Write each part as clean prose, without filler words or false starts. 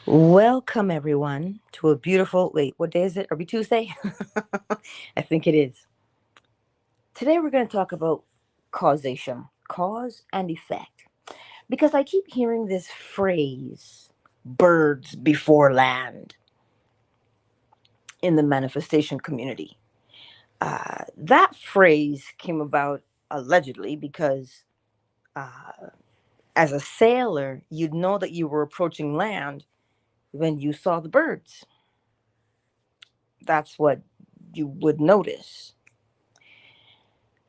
Welcome, everyone, to a beautiful. Wait, what day is it? Are we Tuesday? I think it is. Today, we're going to talk about causation, cause and effect. Because I keep hearing this phrase, birds before land, in the manifestation community. That phrase came about allegedly because as a sailor, you'd know that you were approaching land when you saw the birds. That's what you would notice.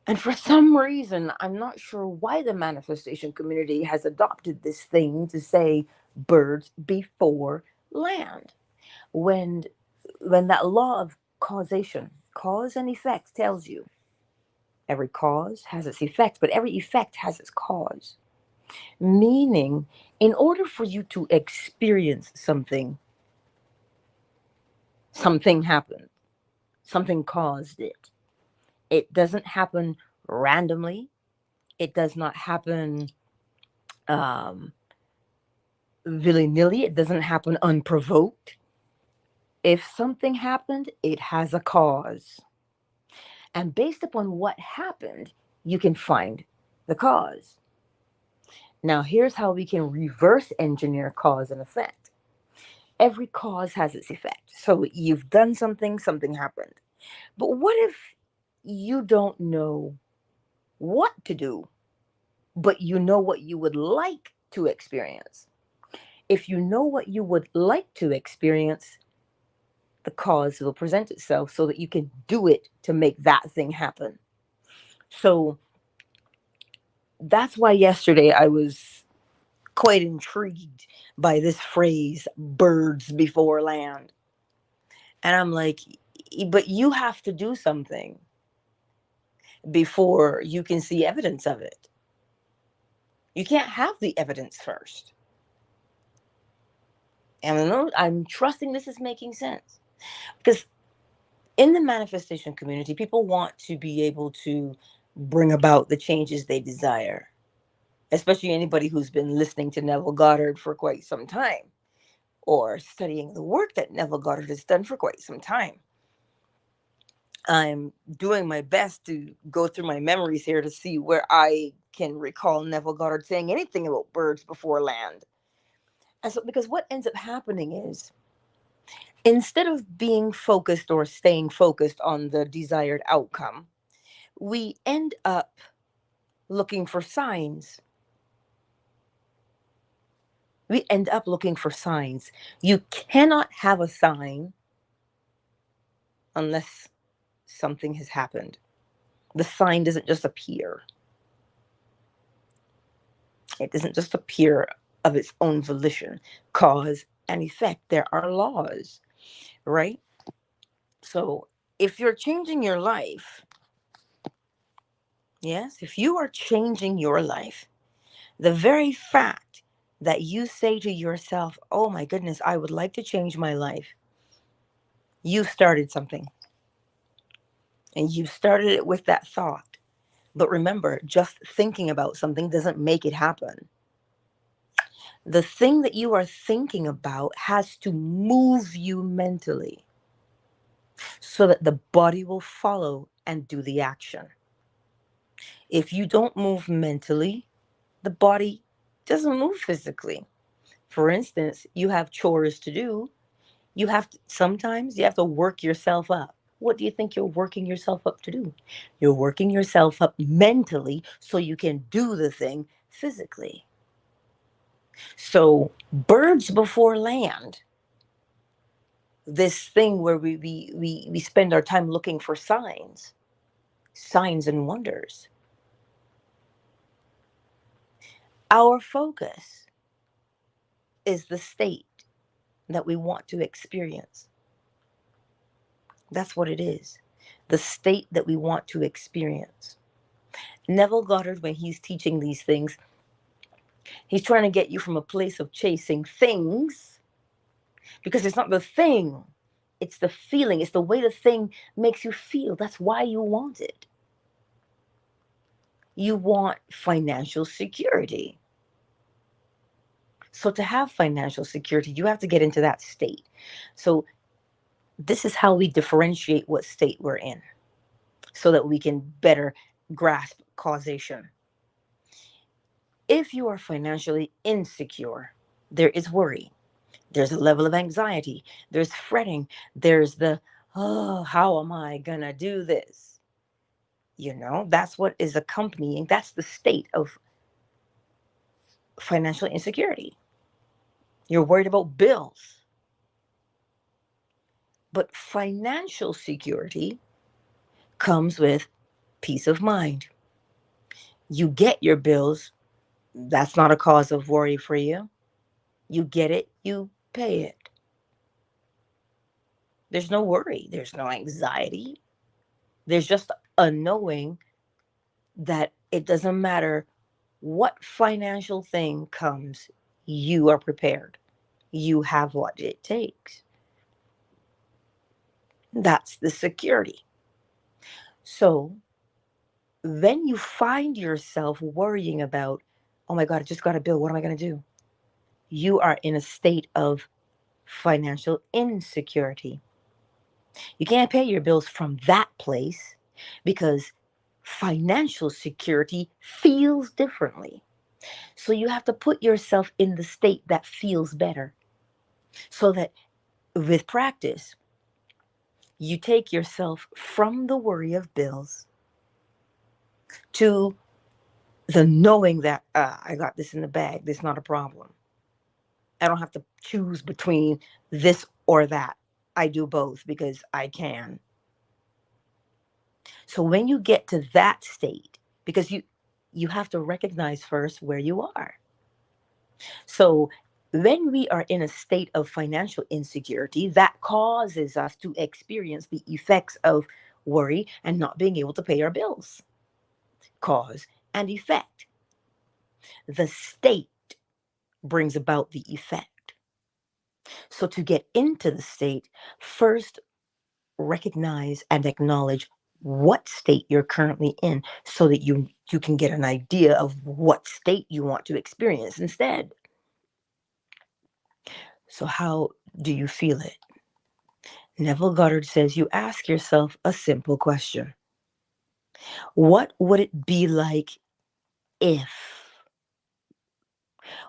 And for some reason, I'm not sure why the manifestation community has adopted this thing to say birds before land. When when that law of causation, cause and effect tells you every cause has its effect, but every effect has its cause. Meaning, in order for you to experience something, something happened. Something caused it. It doesn't happen randomly. It does not happen um, willy nilly. It doesn't happen unprovoked. If something happened, it has a cause. And based upon what happened, you can find the cause. Now, here's how we can reverse engineer cause and effect. Every cause has its effect. So you've done something, something happened. But what if you don't know what to do, but you know what you would like to experience? If you know what you would like to experience, the cause will present itself so that you can do it to make that thing happen. So that's why yesterday I was quite intrigued by this phrase, birds before land. And I'm like, but you have to do something before you can see evidence of it. You can't have the evidence first. And I'm trusting this is making sense. Because in the manifestation community, people want to be able to bring about the changes they desire, especially anybody who's been listening to Neville Goddard for quite some time or studying the work that Neville Goddard has done for quite some time. I'm doing my best to go through my memories here to see where I can recall Neville Goddard saying anything about birds before land. And so, because what ends up happening is instead of being focused or staying focused on the desired outcome, we end up looking for signs. We end up looking for signs. You cannot have a sign unless something has happened. The sign doesn't just appear. It doesn't just appear of its own volition. Cause and effect. There are laws, right? So if you're changing your life, yes, if you are changing your life, the very fact that you say to yourself, oh my goodness, I would like to change my life, you started something. And you started it with that thought. But remember, just thinking about something doesn't make it happen. The thing that you are thinking about has to move you mentally so that the body will follow and do the action. If you don't move mentally, the body doesn't move physically. For instance, you have chores to do. Sometimes you have to work yourself up. What do you think you're working yourself up to do? You're working yourself up mentally so you can do the thing physically. So, birds before land, this thing where we spend our time looking for signs and wonders. Our focus is the state that we want to experience. That's what it is. The state that we want to experience. Neville Goddard, when he's teaching these things, he's trying to get you from a place of chasing things, because it's not the thing, it's the feeling, it's the way the thing makes you feel. That's why you want it. You want financial security. So to have financial security, you have to get into that state. So this is how we differentiate what state we're in so that we can better grasp causation. If you are financially insecure, there is worry. There's a level of anxiety. There's fretting. There's the, oh, how am I going to do this? That's what is accompanying. That's the state of financial insecurity. You're worried about bills. But financial security comes with peace of mind. You get your bills. That's not a cause of worry for you. You get it, you pay it. There's no worry, there's no anxiety. There's just a knowing that it doesn't matter what financial thing comes, you are prepared. You have what it takes. That's the security. So then you find yourself worrying about, oh my God, I just got a bill. What am I going to do? You are in a state of financial insecurity. You can't pay your bills from that place because financial security feels differently. So you have to put yourself in the state that feels better so that with practice, you take yourself from the worry of bills to the knowing that I got this in the bag. This is not a problem. I don't have to choose between this or that. I do both because I can. So when you get to that state, because you have to recognize first where you are. So when we are in a state of financial insecurity, that causes us to experience the effects of worry and not being able to pay our bills. Cause and effect. The state brings about the effect. So to get into the state, first recognize and acknowledge what state you're currently in so that you can get an idea of what state you want to experience instead. So how do you feel it? Neville Goddard says you ask yourself a simple question. What would it be like if?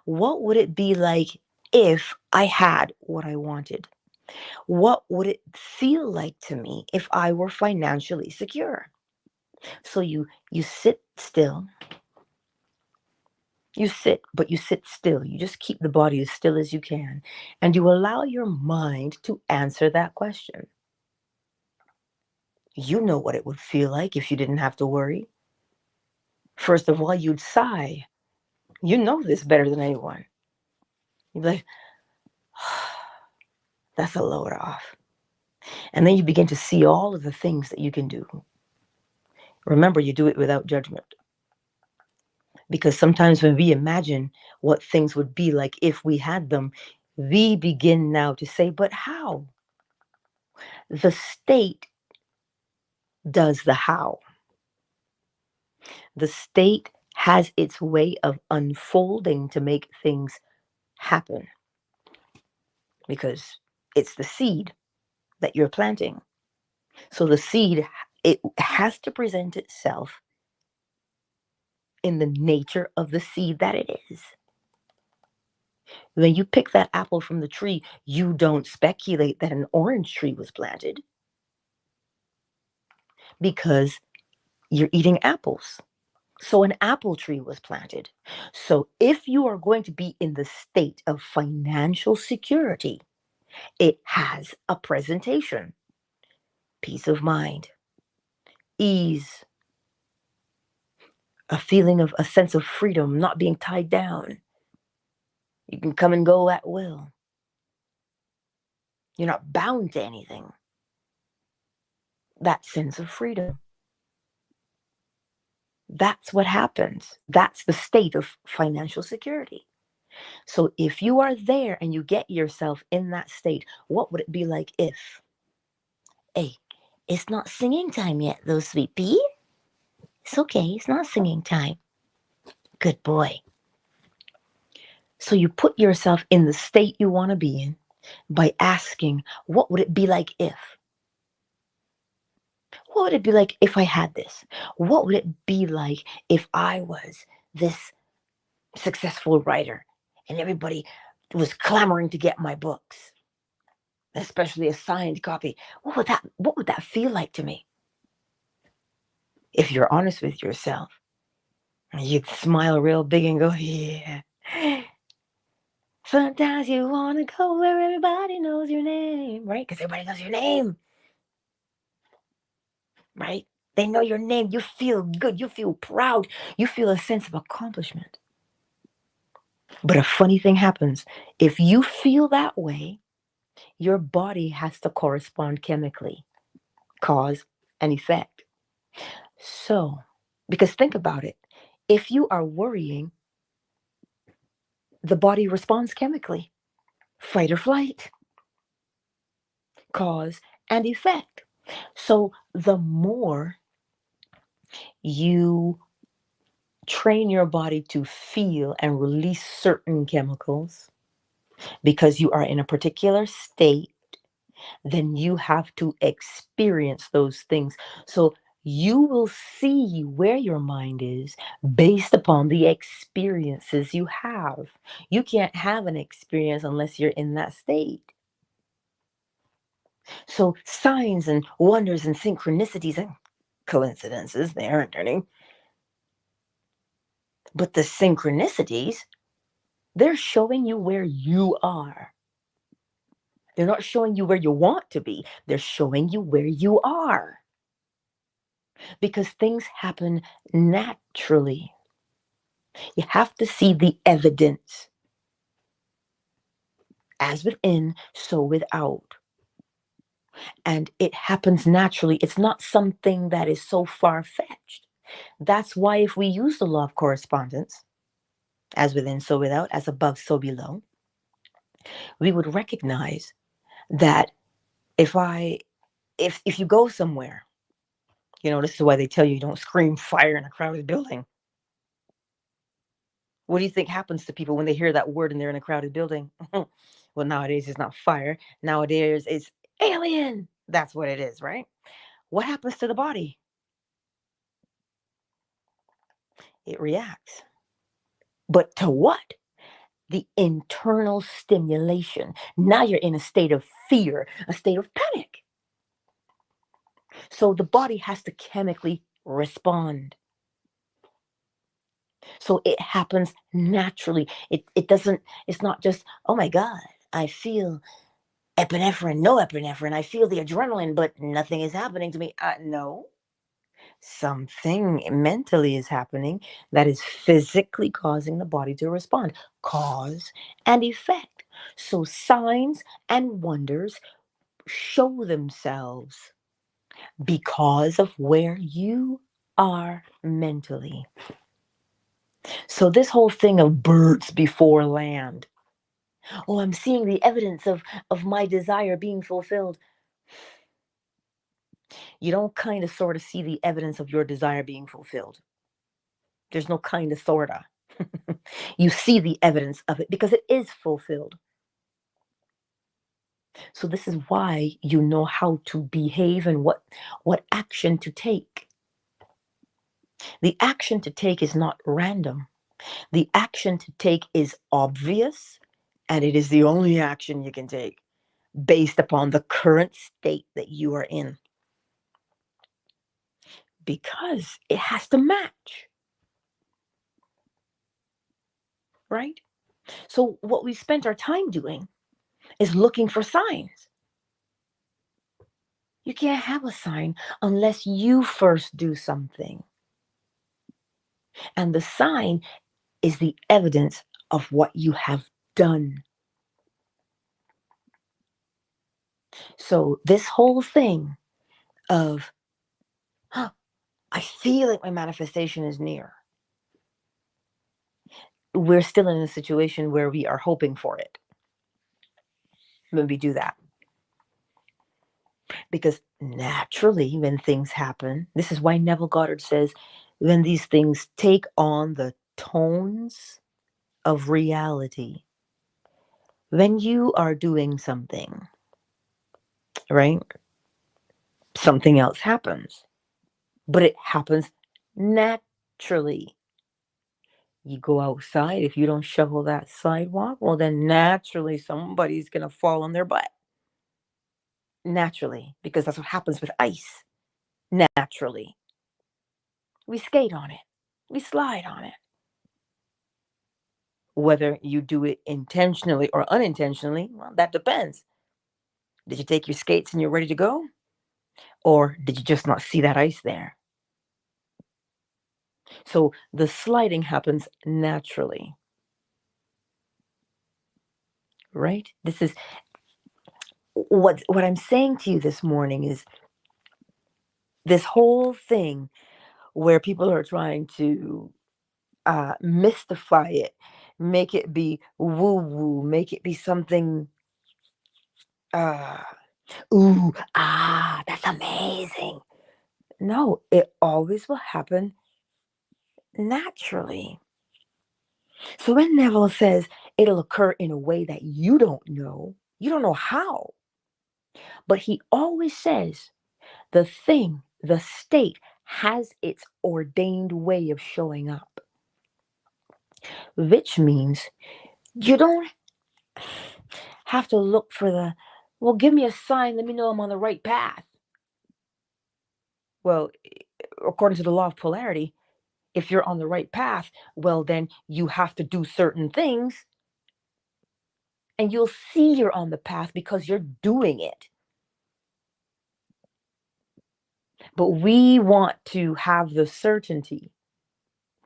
What would it be like if I had what I wanted? What would it feel like to me if I were financially secure? So you sit still. You sit, but you sit still. You just keep the body as still as you can. And you allow your mind to answer that question. You know what it would feel like if you didn't have to worry. First of all, you'd sigh. You know this better than anyone. You'd be like, that's a load off. And then you begin to see all of the things that you can do. Remember, you do it without judgment. Because sometimes when we imagine what things would be like if we had them, we begin now to say, but how? The state does the how. The state has its way of unfolding to make things happen because it's the seed that you're planting. So the seed, it has to present itself in the nature of the seed that it is. When you pick that apple from the tree, you don't speculate that an orange tree was planted because you're eating apples. So an apple tree was planted. So if you are going to be in the state of financial security, it has a presentation. Peace of mind, ease, a feeling of a sense of freedom, not being tied down. You can come and go at will. You're not bound to anything. That sense of freedom. That's what happens. That's the state of financial security. So if you are there and you get yourself in that state, what would it be like if? Hey, it's not singing time yet, though, sweet pea. It's okay. It's not singing time. Good boy. So you put yourself in the state you want to be in by asking, what would it be like if? What would it be like if I had this? What would it be like if I was this successful writer and everybody was clamoring to get my books, especially a signed copy? What would that feel like to me? If you're honest with yourself, you'd smile real big and go, yeah. Sometimes you want to go where everybody knows your name, right? Because everybody knows your name, right? They know your name. You feel good. You feel proud. You feel a sense of accomplishment. But a funny thing happens. If you feel that way, your body has to correspond chemically, cause and effect. So, because think about it. If you are worrying, the body responds chemically. Fight or flight, cause and effect. So the more you train your body to feel and release certain chemicals because you are in a particular state, then you have to experience those things. So you will see where your mind is based upon the experiences you have. You can't have an experience unless you're in that state. So signs and wonders and synchronicities and coincidences, they aren't any. But the synchronicities, they're showing you where you are. They're not showing you where you want to be. They're showing you where you are. Because things happen naturally. You have to see the evidence. As within, so without. And it happens naturally. It's not something that is so far-fetched. That's why if we use the law of correspondence, as within, so without, as above, so below, we would recognize that if you go somewhere, this is why they tell you don't scream fire in a crowded building. What do you think happens to people when they hear that word and they're in a crowded building? Well, nowadays it's not fire. Nowadays it's alien. That's what it is, right? What happens to the body? It reacts. But to what? The internal stimulation. Now you're in a state of fear, a state of panic. So the body has to chemically respond. So it happens naturally. It's not just, oh my God, I feel epinephrine, no epinephrine. I feel the adrenaline, but nothing is happening to me. No, something mentally is happening that is physically causing the body to respond. Cause and effect. So signs and wonders show themselves because of where you are mentally. So this whole thing of birds before land. Oh, I'm seeing the evidence of my desire being fulfilled. You don't kind of sort of see the evidence of your desire being fulfilled. There's no kind of sort of. You see the evidence of it because it is fulfilled. So this is why you know how to behave and what action to take. The action to take is not random. The action to take is obvious, and it is the only action you can take based upon the current state that you are in. Because it has to match. Right? So what we spent our time doing is looking for signs. You can't have a sign unless you first do something. And the sign is the evidence of what you have done. So this whole thing of, I feel like my manifestation is near. We're still in a situation where we are hoping for it when we do that. Because naturally, when things happen, this is why Neville Goddard says, when these things take on the tones of reality. When you are doing something, right? Something else happens, but it happens naturally. You go outside, if you don't shovel that sidewalk, well, then naturally somebody's going to fall on their butt. Naturally, because that's what happens with ice. Naturally. We skate on it, we slide on it. Whether you do it intentionally or unintentionally, well, that depends. Did you take your skates and you're ready to go? Or did you just not see that ice there? So the sliding happens naturally, right? This is what I'm saying to you this morning is this whole thing where people are trying to mystify it, make it be woo woo, make it be something, uh, ooh, that's amazing. No, it always will happen naturally. So when Neville says it'll occur in a way that you don't know how, but he always says the thing, the state has its ordained way of showing up, which means you don't have to look for well, give me a sign, let me know I'm on the right path. Well, according to the law of polarity, if you're on the right path, well, then you have to do certain things and you'll see you're on the path because you're doing it. But we want to have the certainty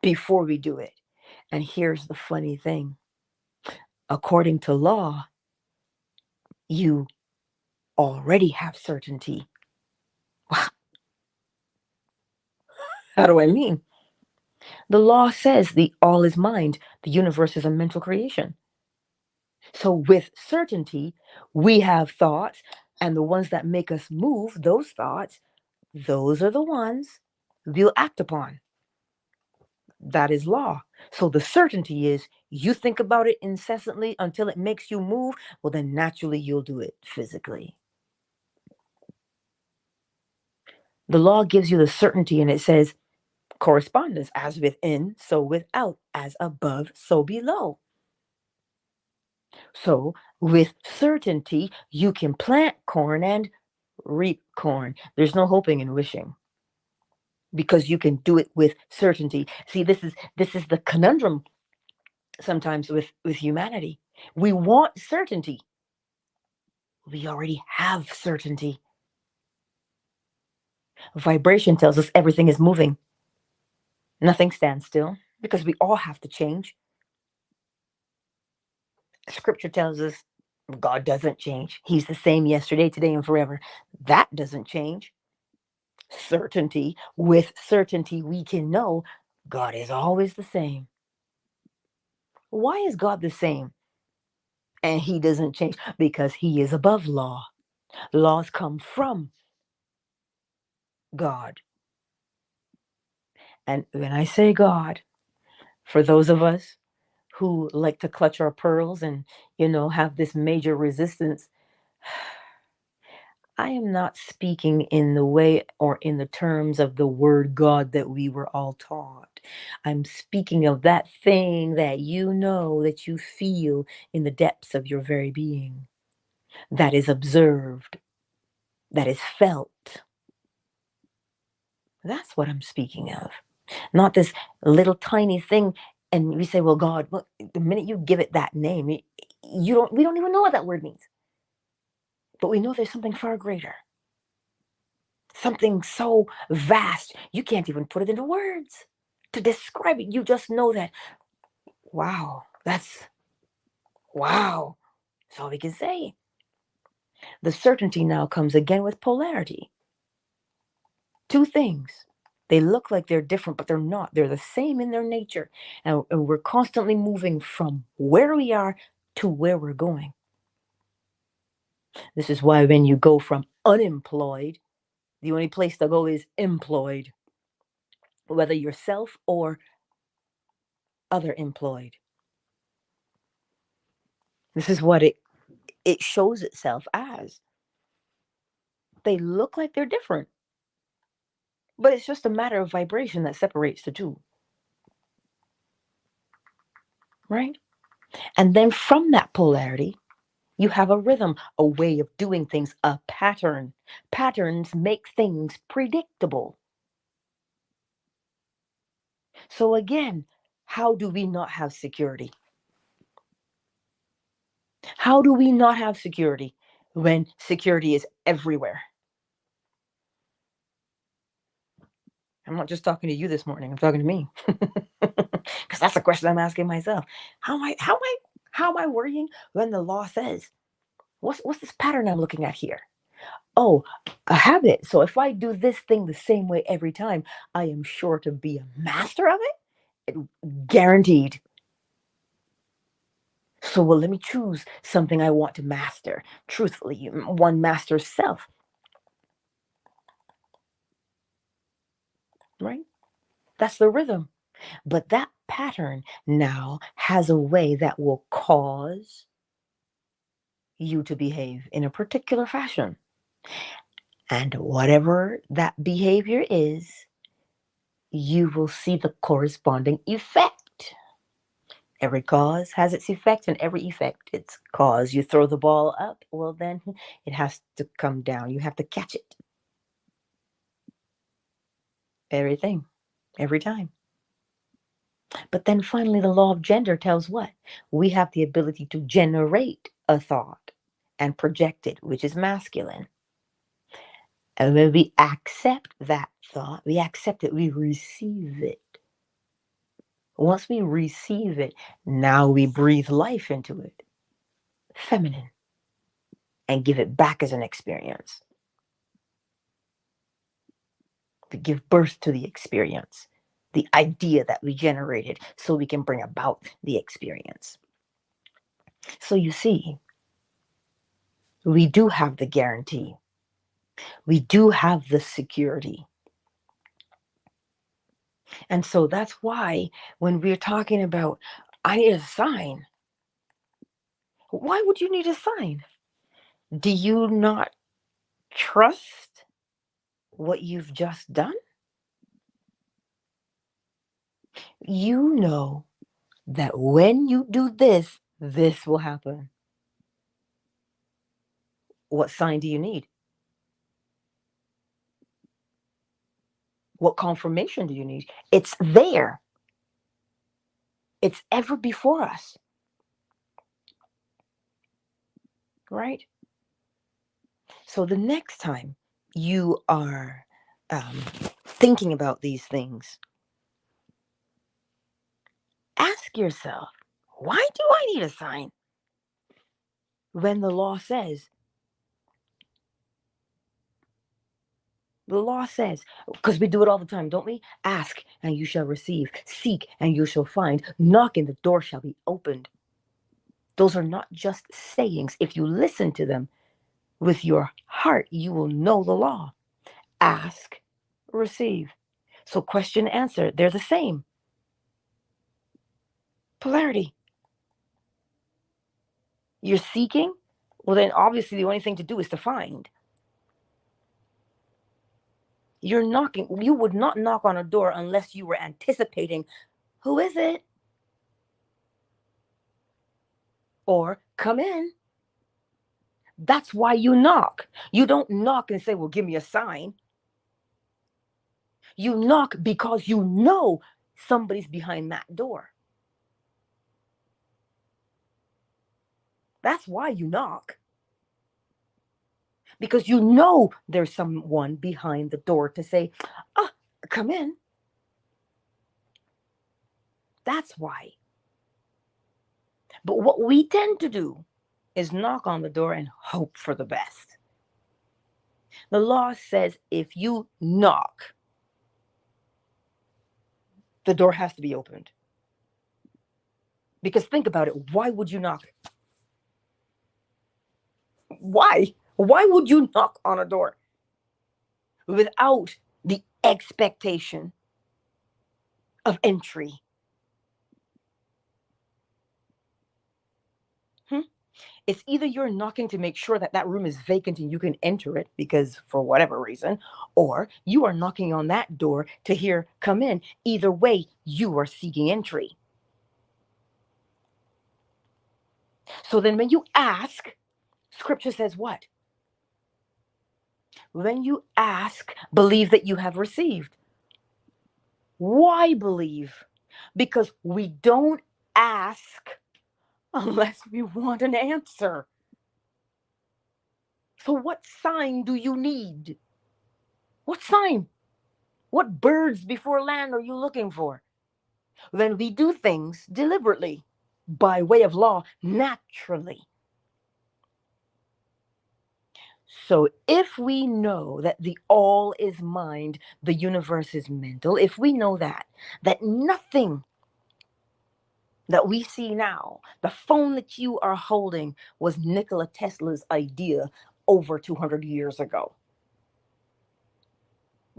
before we do it. And here's the funny thing. According to law, you already have certainty. How do I mean? The law says the all is mind, the universe is a mental creation. So with certainty, we have thoughts, and the ones that make us move, those thoughts, those are the ones we'll act upon. That is law. So the certainty is you think about it incessantly until it makes you move, well, then naturally you'll do it physically. The law gives you the certainty and it says correspondence, as within, so without, as above, so below. So with certainty, you can plant corn and reap corn. There's no hoping and wishing because you can do it with certainty. See, this is the conundrum sometimes with humanity. We want certainty. We already have certainty. Vibration tells us everything is moving. Nothing stands still because we all have to change. Scripture tells us God doesn't change. He's the same yesterday, today, and forever. That doesn't change. Certainty. With certainty, we can know God is always the same. Why is God the same? And he doesn't change because he is above law. Laws come from God. And when I say God, for those of us who like to clutch our pearls and, have this major resistance, I am not speaking in the way or in the terms of the word God that we were all taught. I'm speaking of that thing that that you feel in the depths of your very being, that is observed, that is felt. That's what I'm speaking of. Not this little tiny thing. And we say, well, God, well, the minute you give it that name, we don't even know what that word means. But we know there's something far greater. Something so vast, you can't even put it into words to describe it. You just know that, wow, wow. That's all we can say. The certainty now comes again with polarity. Two things. They look like they're different, but they're not. They're the same in their nature. And we're constantly moving from where we are to where we're going. This is why when you go from unemployed, the only place to go is employed, whether yourself or other employed. This is what it shows itself as. They look like they're different, but it's just a matter of vibration that separates the two, right? And then from that polarity, you have a rhythm, a way of doing things, a pattern. Patterns make things predictable. So again, how do we not have security? How do we not have security when security is everywhere? I'm not just talking to you this morning, I'm talking to me. Because that's the question I'm asking myself. How am I worrying when the law says, what's this pattern I'm looking at here? Oh, a habit. So if I do this thing the same way every time, I am sure to be a master of it. Guaranteed. So, well, let me choose something I want to master. Truthfully, one masters self, right? That's the rhythm. But that pattern now has a way that will cause you to behave in a particular fashion. And whatever that behavior is, you will see the corresponding effect. Every cause has its effect, and every effect its cause. You throw the ball up, well, then it has to come down. You have to catch it. Everything, every time. But then finally, the law of gender tells what? We have the ability to generate a thought and project it, which is masculine. And when we accept that thought, we accept it, we receive it. Once we receive it, now we breathe life into it, feminine, and give it back as an experience. To give birth to the experience, the idea that we generated, so we can bring about the experience. So you see, we do have the guarantee. We do have the security. And so that's why when we're talking about, I need a sign, why would you need a sign? Do you not trust what you've just done? You know that when you do this, this will happen. What sign do you need? What confirmation do you need? It's there. It's ever before us. Right? So the next time you are thinking about these things, ask yourself, why do I need a sign? When the law says, because we do it all the time, don't we? Ask and you shall receive. Seek and you shall find. Knock and the door shall be opened. Those are not just sayings. If you listen to them with your heart, you will know the law. Ask, receive. So question, answer, they're the same. Polarity. You're seeking? Well, then obviously the only thing to do is to find. You're knocking. You would not knock on a door unless you were anticipating, who is it? Or come in. That's why you knock. You don't knock and say, well, give me a sign. You knock because you know somebody's behind that door. That's why you knock. Because you know there's someone behind the door to say, come in. That's why. But what we tend to do is knock on the door and hope for the best. The law says if you knock, the door has to be opened. Because think about it. Why would you knock? Why? Why would you knock on a door without the expectation of entry? It's either you're knocking to make sure that that room is vacant and you can enter it because for whatever reason, or you are knocking on that door to hear, come in. Either way, you are seeking entry. So then when you ask, scripture says what? When you ask, believe that you have received. Why believe? Because we don't ask unless we want an answer. So what sign do you need? What sign? What birds before land are you looking for? Then we do things deliberately, by way of law, naturally. So if we know that the all is mind, the universe is mental, if we know that nothing that we see now, the phone that you are holding, was Nikola Tesla's idea over 200 years ago.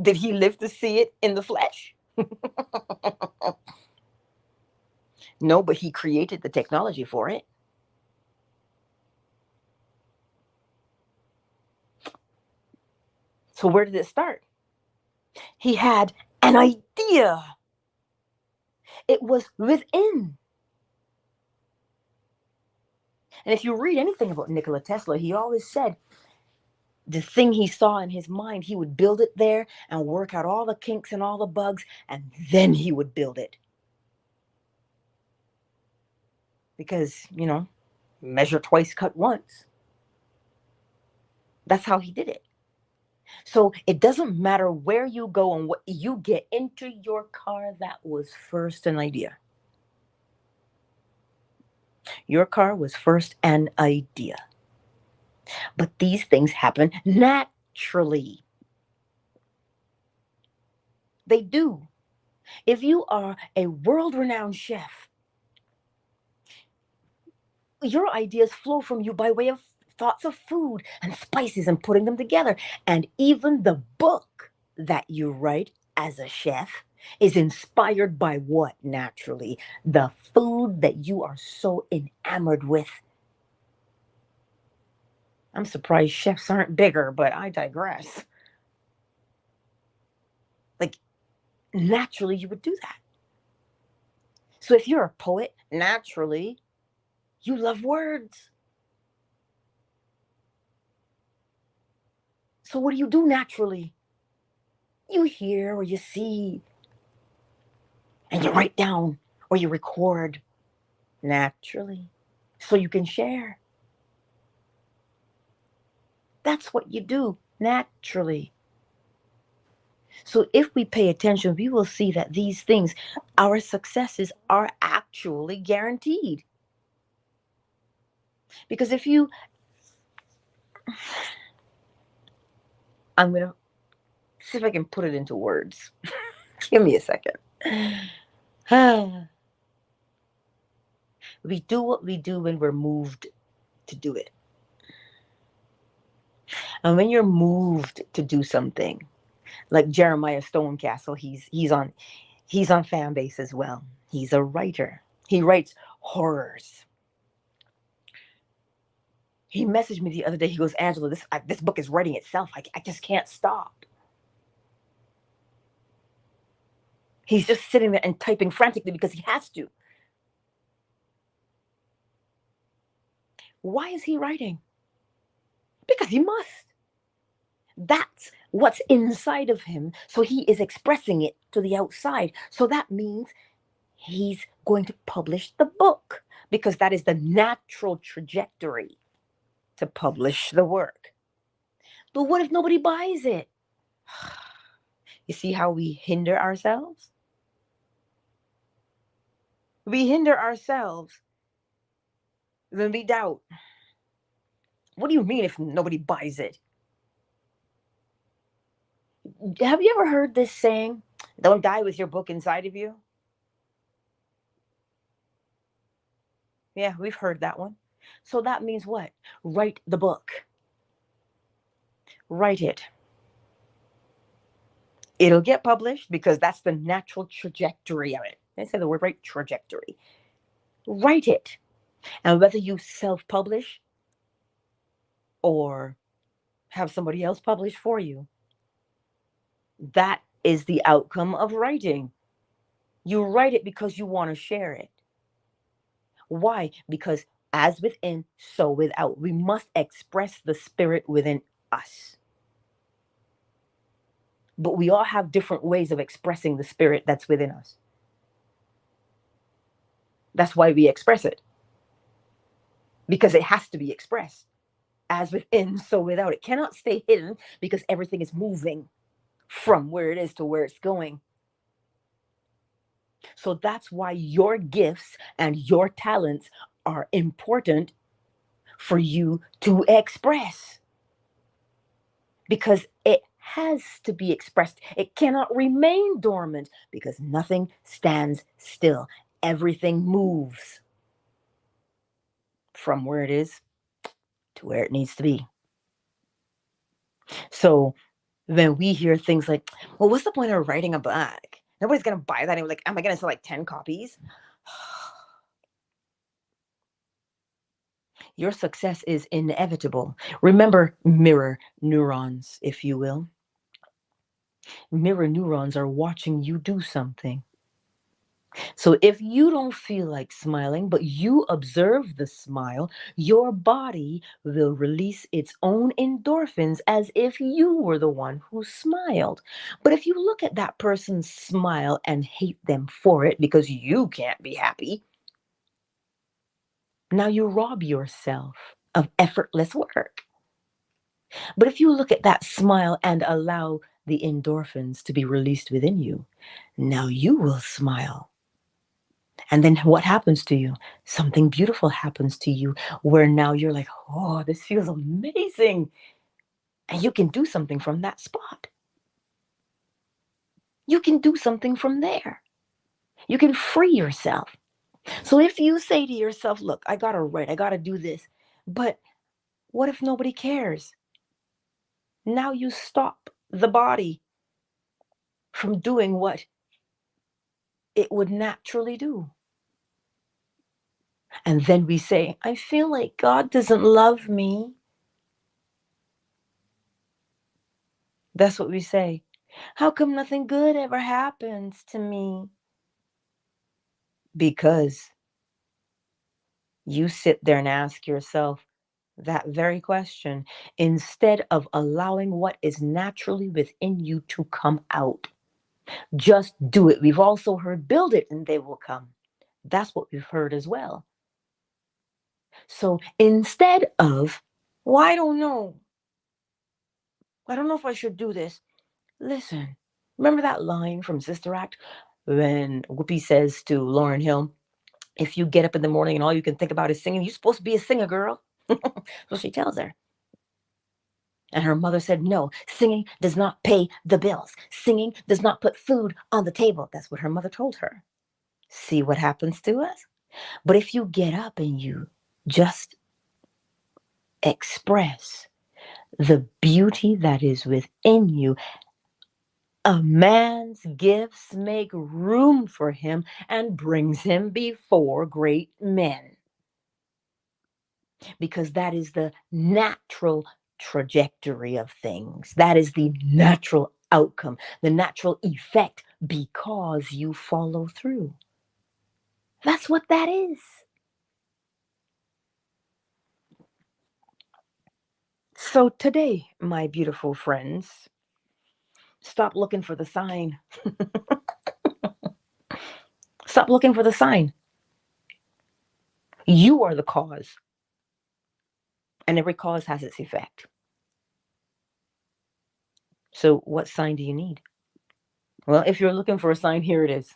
Did he live to see it in the flesh? No, but he created the technology for it. So where did it start? He had an idea. It was within. And if you read anything about Nikola Tesla, he always said the thing he saw in his mind, he would build it there and work out all the kinks and all the bugs, and then he would build it. Because, measure twice, cut once. That's how he did it. So it doesn't matter where you go and what you get into your car, that was first an idea. Your car was first an idea. But these things happen naturally. They do. If you are a world-renowned chef, your ideas flow from you by way of thoughts of food and spices and putting them together. And even the book that you write as a chef is inspired by what naturally? The food that you are so enamored with. I'm surprised chefs aren't bigger, but I digress. Like, naturally you would do that. So if you're a poet, naturally, you love words. So what do you do naturally? You hear or you see, and you write down or you record naturally so you can share. That's what you do naturally. So if we pay attention, we will see that these things, our successes, are actually guaranteed. Because if you, I'm going to see if I can put it into words. Give me a second. We do what we do when we're moved to do it. And when you're moved to do something, like Jeremiah Stonecastle, he's on fan base as well. He's a writer. He writes horrors. He messaged me the other day. He goes, Angela, this book is writing itself. I just can't stop. He's just sitting there and typing frantically because he has to. Why is he writing? Because he must. That's what's inside of him. So he is expressing it to the outside. So that means he's going to publish the book because that is the natural trajectory to publish the work. But what if nobody buys it? You see how we hinder ourselves? We hinder ourselves when we doubt. What do you mean if nobody buys it? Have you ever heard this saying, don't die with your book inside of you? Yeah, we've heard that one. So that means what? Write the book. Write it. It'll get published because that's the natural trajectory of it. I say the word right, trajectory. Write it. And whether you self-publish or have somebody else publish for you. That is the outcome of writing. You write it because you want to share it. Why? Because as within, so without. We must express the spirit within us. But we all have different ways of expressing the spirit that's within us. That's why we express it. Because it has to be expressed. As within, so without. It cannot stay hidden because everything is moving from where it is to where it's going. So that's why your gifts and your talents are important for you to express. Because it has to be expressed. It cannot remain dormant because nothing stands still. Everything moves from where it is to where it needs to be. So when we hear things like, well, what's the point of writing a book? Nobody's going to buy that. And like, am I going to sell like 10 copies? Your success is inevitable. Remember mirror neurons, if you will. Mirror neurons are watching you do something. So if you don't feel like smiling, but you observe the smile, your body will release its own endorphins as if you were the one who smiled. But if you look at that person's smile and hate them for it because you can't be happy, now you rob yourself of effortless work. But if you look at that smile and allow the endorphins to be released within you, now you will smile. And then what happens to you? Something beautiful happens to you where now you're like, oh, this feels amazing. And you can do something from that spot. You can do something from there. You can free yourself. So if you say to yourself, look, I got to write, I got to do this. But what if nobody cares? Now you stop the body from doing what it would naturally do. And then we say, I feel like God doesn't love me. That's what we say. How come nothing good ever happens to me? Because you sit there and ask yourself that very question instead of allowing what is naturally within you to come out. Just do it. We've also heard build it and they will come. That's what we've heard as well. So instead of, well, I don't know. I don't know if I should do this. Listen, remember that line from Sister Act when Whoopi says to Lauryn Hill, if you get up in the morning and all you can think about is singing, you're supposed to be a singer, girl. So she tells her. And her mother said, no, singing does not pay the bills. Singing does not put food on the table. That's what her mother told her. See what happens to us? But if you get up and you just express the beauty that is within you, a man's gifts make room for him and brings him before great men. Because that is the natural trajectory of things. That is the natural outcome, the natural effect, because you follow through. That's what that is. So today, my beautiful friends, stop looking for the sign. Stop looking for the sign. You are the cause. And every cause has its effect. So what sign do you need? Well, if you're looking for a sign, here it is.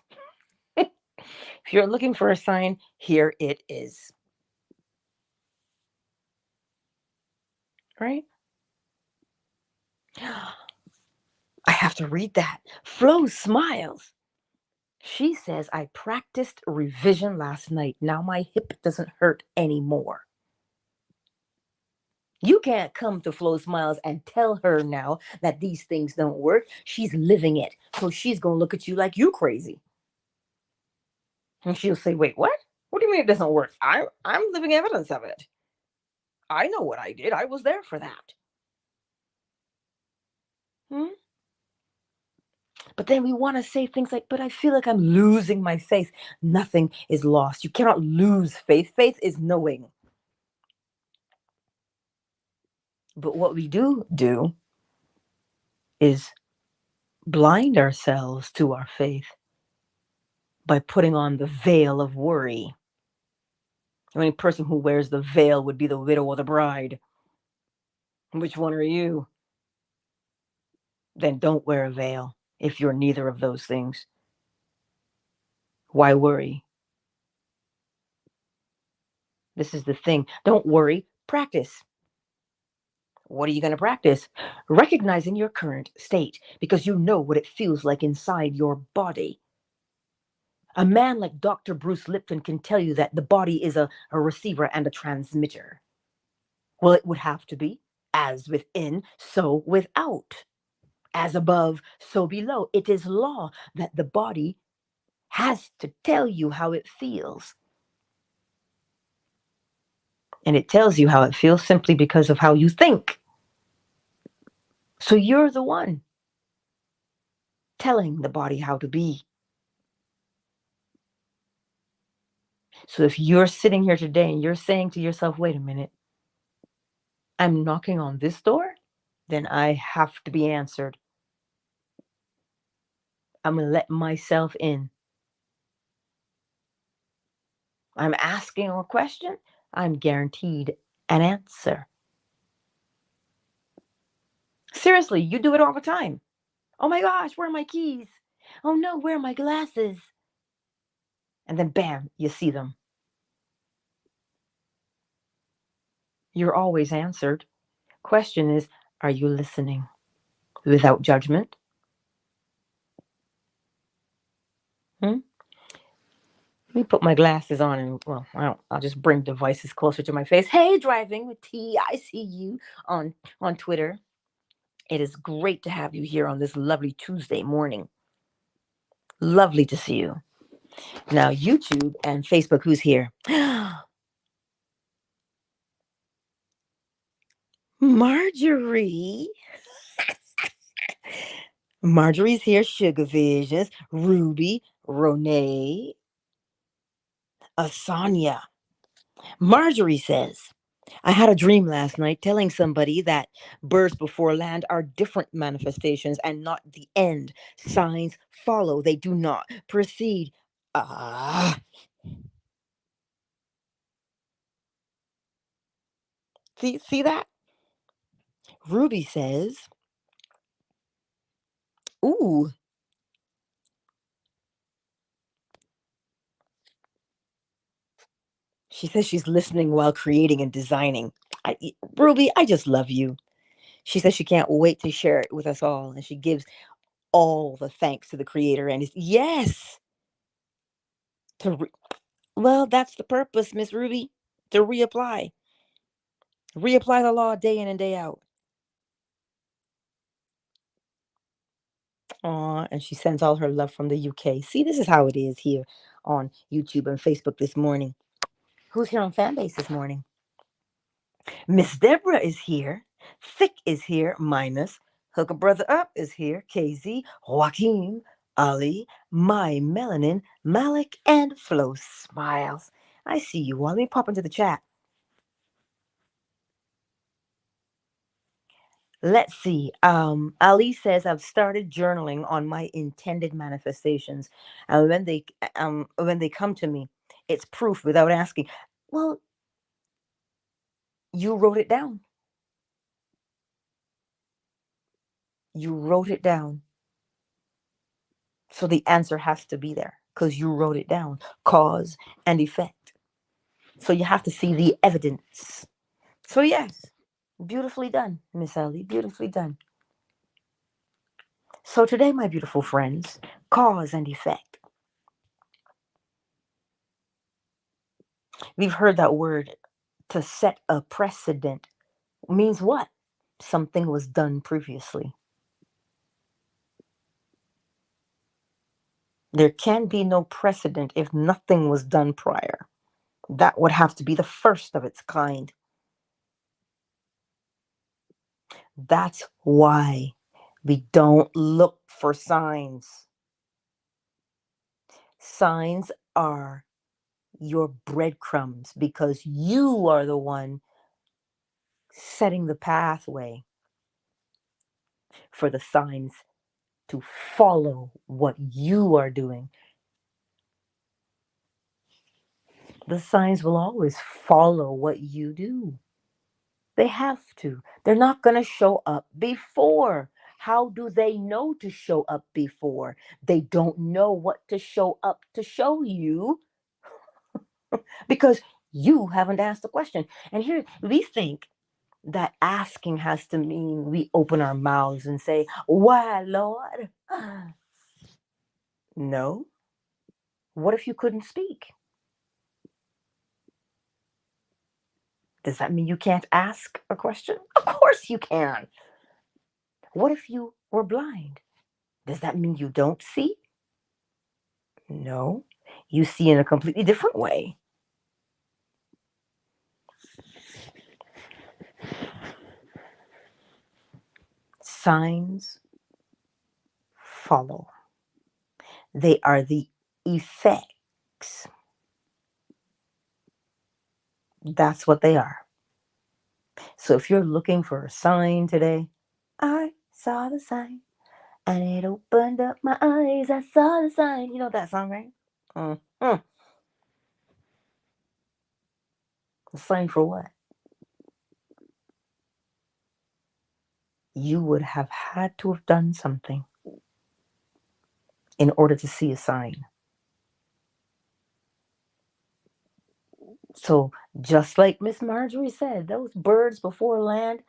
If you're looking for a sign, here it is. Right? I have to read that. Flo smiles. She says, I practiced revision last night. Now my hip doesn't hurt anymore. You can't come to Flo Smiles and tell her now that these things don't work. She's living it. So she's going to look at you like you crazy. And she'll say, wait, what? What do you mean it doesn't work? I'm living evidence of it. I know what I did. I was there for that. Hmm? But then we want to say things like, but I feel like I'm losing my faith. Nothing is lost. You cannot lose faith. Faith is knowing. But what we do is blind ourselves to our faith by putting on the veil of worry. The only person who wears the veil would be the widow or the bride. Which one are you? Then don't wear a veil if you're neither of those things. Why worry? This is the thing. Don't worry, practice. What are you going to practice? Recognizing your current state because you know what it feels like inside your body. A man like Dr. Bruce Lipton can tell you that the body is a receiver and a transmitter. Well, it would have to be. As within, so without. As above, so below. It is law that the body has to tell you how it feels. And it tells you how it feels simply because of how you think. So you're the one telling the body how to be. So if you're sitting here today and you're saying to yourself, wait a minute, I'm knocking on this door, then I have to be answered. I'm going to let myself in. I'm asking a question, I'm guaranteed an answer. Seriously, you do it all the time. Oh my gosh, where are my keys? Oh no, where are my glasses? And then bam, you see them. You're always answered. Question is, are you listening without judgment? Let me put my glasses on and, well, I'll just bring devices closer to my face. Hey, Driving with T, I see you on Twitter. It is great to have you here on this lovely Tuesday morning. Lovely to see you. Now, YouTube and Facebook, who's here? Marjorie. Marjorie's here. Sugar Visions. Ruby. Renee. Asanya. Marjorie says, I had a dream last night telling somebody that births before land are different manifestations and not the end. Signs follow, they do not precede. Ah. See that? Ruby says, ooh. She says she's listening while creating and designing. Ruby, I just love you. She says she can't wait to share it with us all. And she gives all the thanks to the creator. And it's, yes. Well, that's the purpose, Miss Ruby. To reapply. Reapply the law day in and day out. Aw, and she sends all her love from the UK. See, this is how it is here on YouTube and Facebook this morning. Who's here on Fanbase this morning? Miss Deborah is here. Thick is here, minus. Hook a Brother Up is here. KZ, Joaquin, Ali, My Melanin, Malik, and Flo Smiles. I see you all. Let me pop into the chat. Let's see. Ali says I've started journaling on my intended manifestations, and when they come to me, it's proof without asking. Well, you wrote it down. You wrote it down. So the answer has to be there because you wrote it down. Cause and effect. So you have to see the evidence. So yes, beautifully done, Miss Ali. Beautifully done. So today, my beautiful friends, cause and effect. We've heard that word, to set a precedent, means what? Something was done previously. There can be no precedent if nothing was done prior. That would have to be the first of its kind. That's why we don't look for signs. Signs are your breadcrumbs because you are the one setting the pathway for the signs to follow what you are doing. The signs will always follow what you do. They have to. They're not going to show up before. How do they know to show up before? They don't know what to show up to show you because you haven't asked the question. And here we think that asking has to mean we open our mouths and say, "Why, Lord?" No. What if you couldn't speak? Does that mean you can't ask a question? Of course you can. What if you were blind? Does that mean you don't see? No. You see in a completely different way. Signs follow. They are the effects. That's what they are. So if you're looking for a sign today, I saw the sign and it opened up my eyes. I saw the sign. You know that song, right? Mm-hmm. A sign for what? You would have had to have done something in order to see a sign. So just like Miss Marjorie said, those birds before land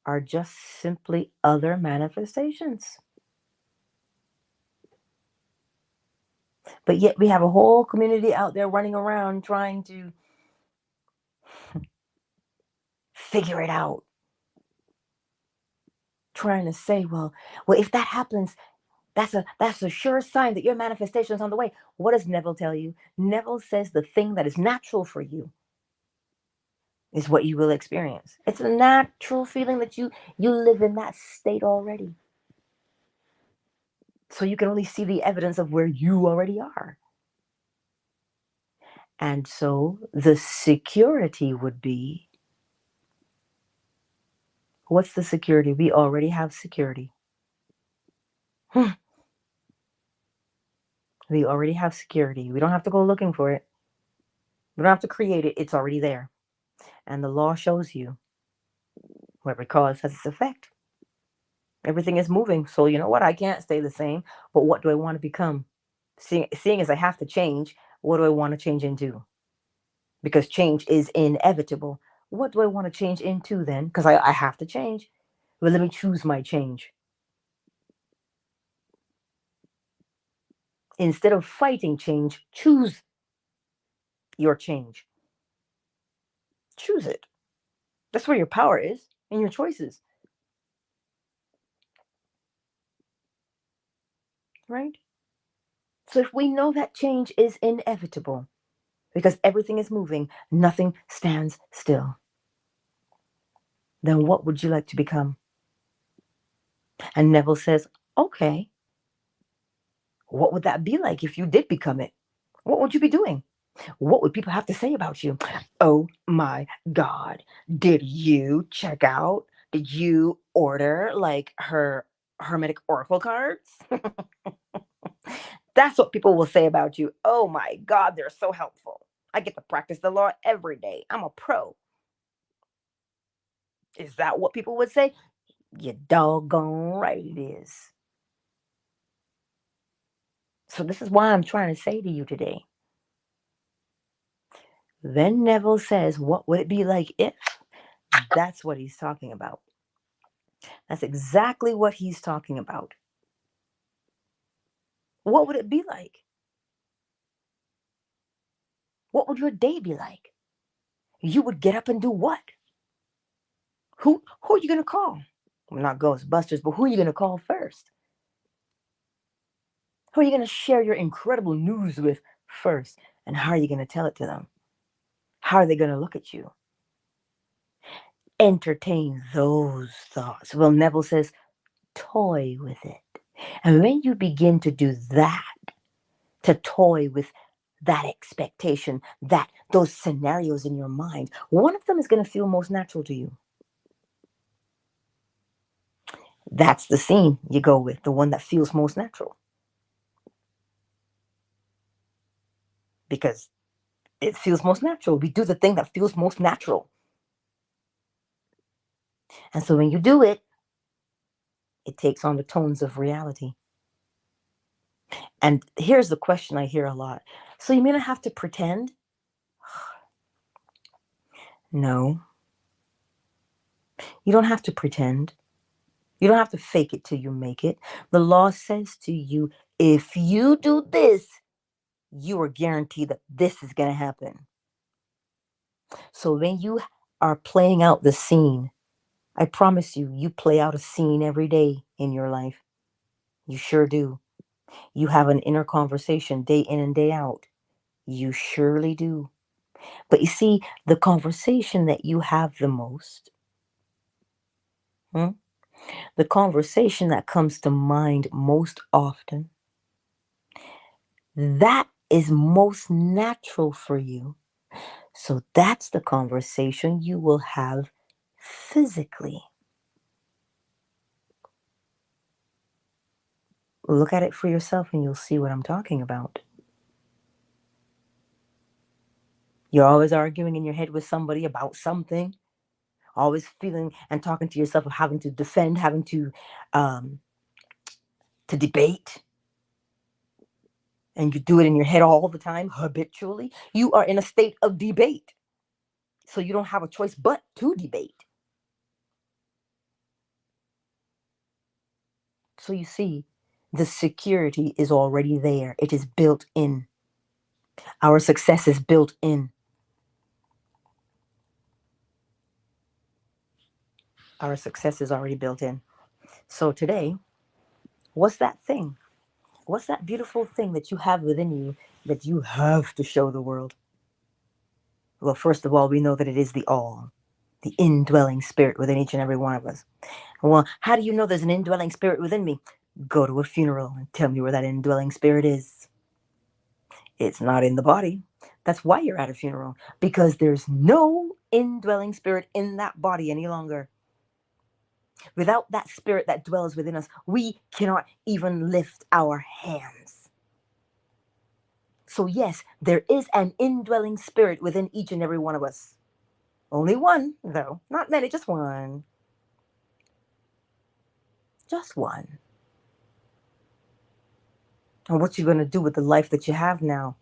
are just simply other manifestations. But yet we have a whole community out there running around trying to figure it out, trying to say, well, if that happens, that's a sure sign that your manifestation is on the way. What does Neville tell you? Neville says the thing that is natural for you is what you will experience. It's a natural feeling that you live in that state already. So you can only see the evidence of where you already are. And so the security would be, what's the security? We already have security. We already have security. We don't have to go looking for it. We don't have to create it. It's already there. And the law shows you whatever cause has its effect. Everything is moving. So you know what? I can't stay the same. But what do I want to become? Seeing as I have to change, what do I want to change into? Because change is inevitable. What do I want to change into then? Because I have to change. Well, let me choose my change. Instead of fighting change, choose your change. Choose it. That's where your power is, in your choices. Right? So if we know that change is inevitable, because everything is moving, nothing stands still, then what would you like to become? And Neville says, okay, what would that be like if you did become it? What would you be doing? What would people have to say about you? Oh my God, did you check out? Did you order like her hermetic oracle cards? That's what people will say about you. Oh my God, they're so helpful. I get to practice the law every day. I'm a pro. Is that what people would say? You doggone right it is. So this is why I'm trying to say to you today. Then Neville says, what would it be like if? That's what he's talking about. That's exactly what he's talking about. What would it be like? What would your day be like? You would get up and do what? Who are you going to call? Well, not Ghostbusters, but who are you going to call first? Who are you going to share your incredible news with first? And how are you going to tell it to them? How are they going to look at you? entertain those thoughts. Well, Neville says, toy with it. And when you begin to do that, to toy with that expectation, that those scenarios in your mind, one of them is going to feel most natural to you. That's the scene you go with, the one that feels most natural. Because it feels most natural. We do the thing that feels most natural. And so when you do it, it takes on the tones of reality. And here's the question I hear a lot. So you mean I have to pretend? No, you don't have to pretend. You don't have to fake it till you make it. The law says to you, if you do this, you are guaranteed that this is going to happen. So when you are playing out the scene, I promise you, you play out a scene every day in your life. You sure do. You have an inner conversation day in and day out. You surely do. But you see, the conversation that you have the most, hmm, the conversation that comes to mind most often, that is most natural for you. So that's the conversation you will have physically. Look at it for yourself and you'll see what I'm talking about. You're always arguing in your head with somebody about something, always feeling and talking to yourself of having to defend, having um, to debate, and you do it in your head all the time, habitually. You are in a state of debate, so you don't have a choice but to debate. So you see, the security is already there. It is built in. Our success is built in. Our success is already built in. So today, what's that thing? What's that beautiful thing that you have within you that you have to show the world? Well, first of all, we know that it is the all, the indwelling spirit within each and every one of us. Well, how do you know there's an indwelling spirit within me? Go to a funeral and tell me where that indwelling spirit is. It's not in the body. That's why you're at a funeral, because there's no indwelling spirit in that body any longer. Without that spirit that dwells within us, we cannot even lift our hands. So, yes, there is an indwelling spirit within each and every one of us. Only one, though. Not many, just one. Just one. And what you going to do with the life that you have now?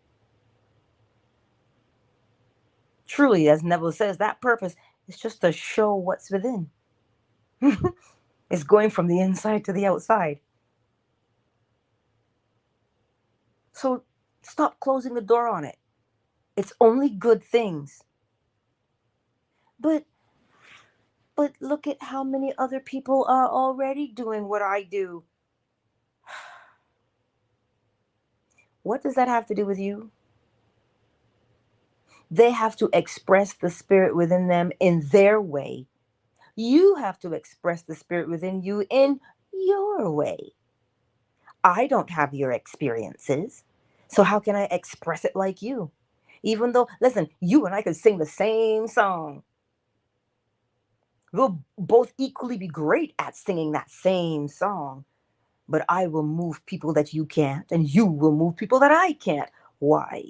Truly, as Neville says, that purpose is just to show what's within. It's going from the inside to the outside. So stop closing the door on it. It's only good things. But look at how many other people are already doing what I do. What does that have to do with you? They have to express the spirit within them in their way. You have to express the spirit within you in your way. I don't have your experiences. So how can I express it like you? Even though, listen, you and I could sing the same song. We'll both equally be great at singing that same song. But I will move people that you can't, and you will move people that I can't. Why?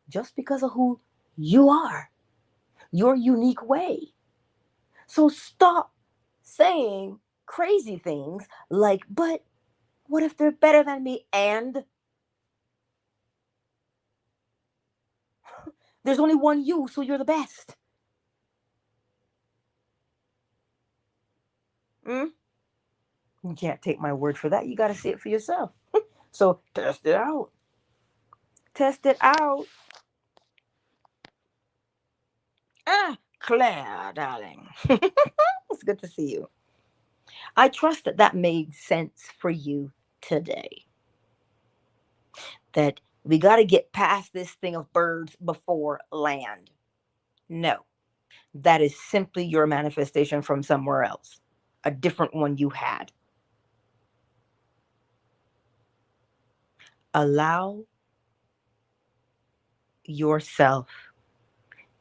Just because of who you are, your unique way. So stop saying crazy things like, but what if they're better than me? And there's only one you, so you're the best. Mm? You can't take my word for that. You got to see it for yourself. So test it out. Test it out. Ah, Claire, darling. It's good to see you. I trust that that made sense for you today. That we got to get past this thing of birds before land. No. That is simply your manifestation from somewhere else, a different one you had. Allow yourself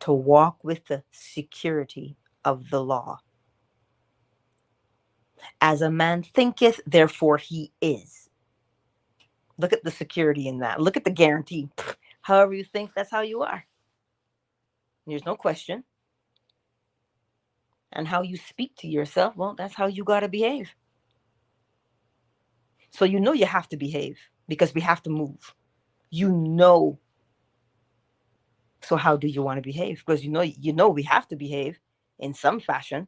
to walk with the security of the law. As a man thinketh, therefore he is. Look at the security in that. Look at the guarantee. However you think, that's how you are. There's no question. And how you speak to yourself, well, that's how you got to behave. So you know you have to behave because we have to move. You know. So how do you want to behave? Because you know we have to behave in some fashion.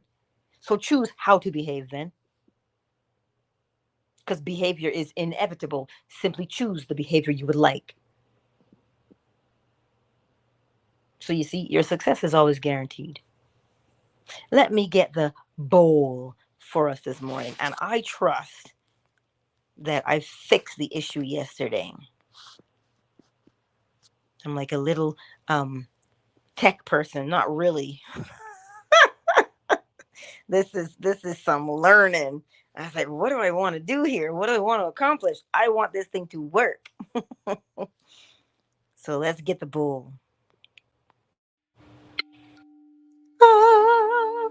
So choose how to behave then. Because behavior is inevitable. Simply choose the behavior you would like. So you see, your success is always guaranteed. Let me get the bowl for us this morning. And I trust that I fixed the issue yesterday. I'm like a little tech person, not really. This is some learning. I was like, what do I want to do here? What do I want to accomplish? I want this thing to work. So let's get the bowl. Ah.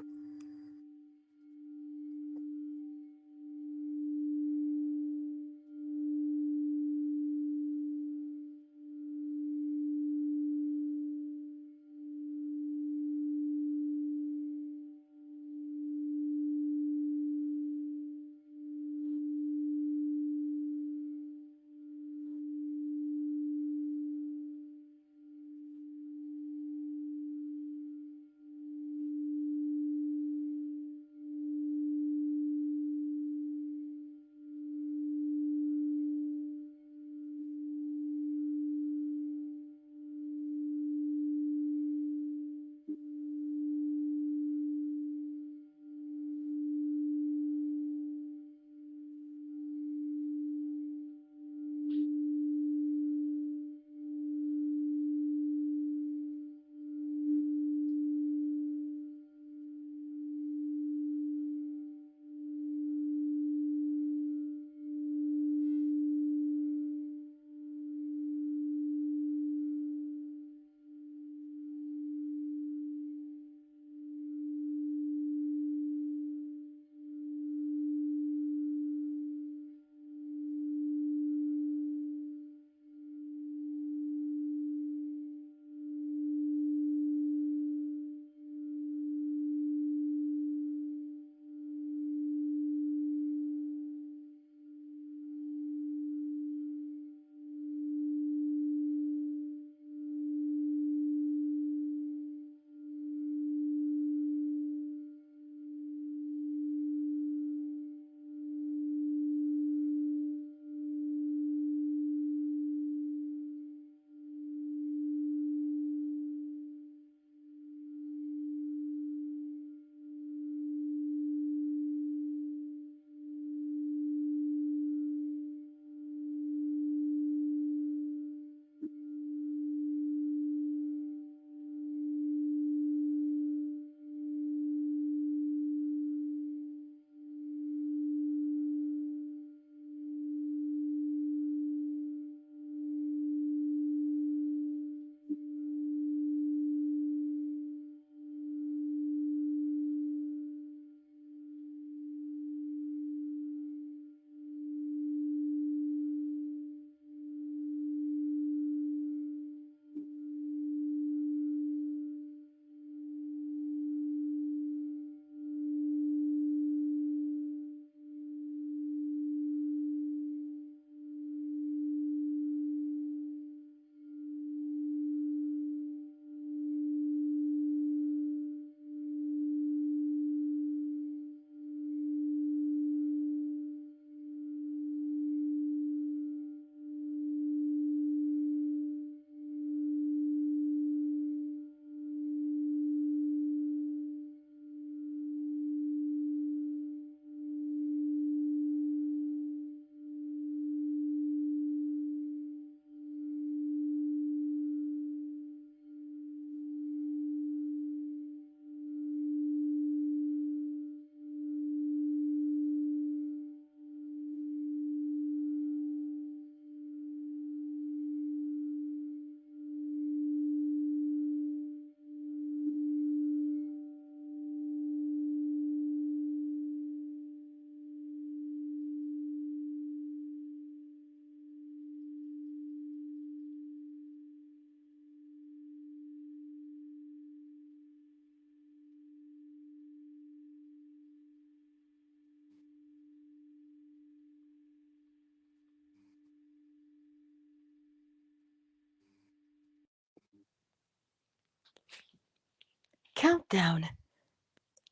Countdown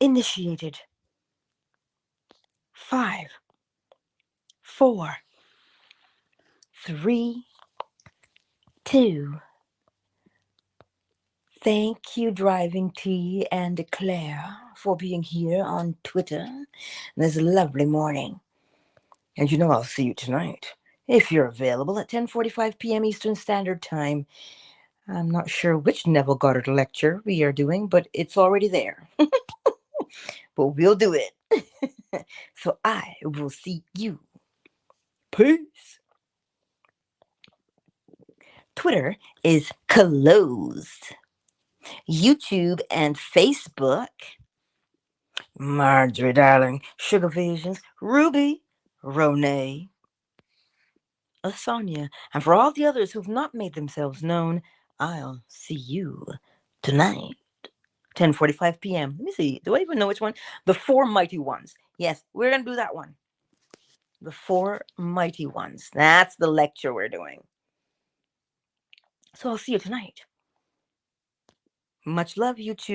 initiated. 5, 4, 3, 2. Thank you, Driving Tea and Claire, for being here on Twitter this lovely morning. And you know I'll see you tonight, if you're available, at 10:45 p.m. Eastern Standard Time. I'm not sure which Neville Goddard lecture we are doing, but it's already there. But we'll do it. So I will see you. Peace. Twitter is closed. YouTube and Facebook, Marjorie Darling, Sugar Visions, Ruby, Ronay, Asanya, and for all the others who've not made themselves known, I'll see you tonight. 10:45 p.m. Let me see. Do I even know which one? The Four Mighty Ones. Yes, we're going to do that one. The Four Mighty Ones. That's the lecture we're doing. So I'll see you tonight. Much love, YouTube.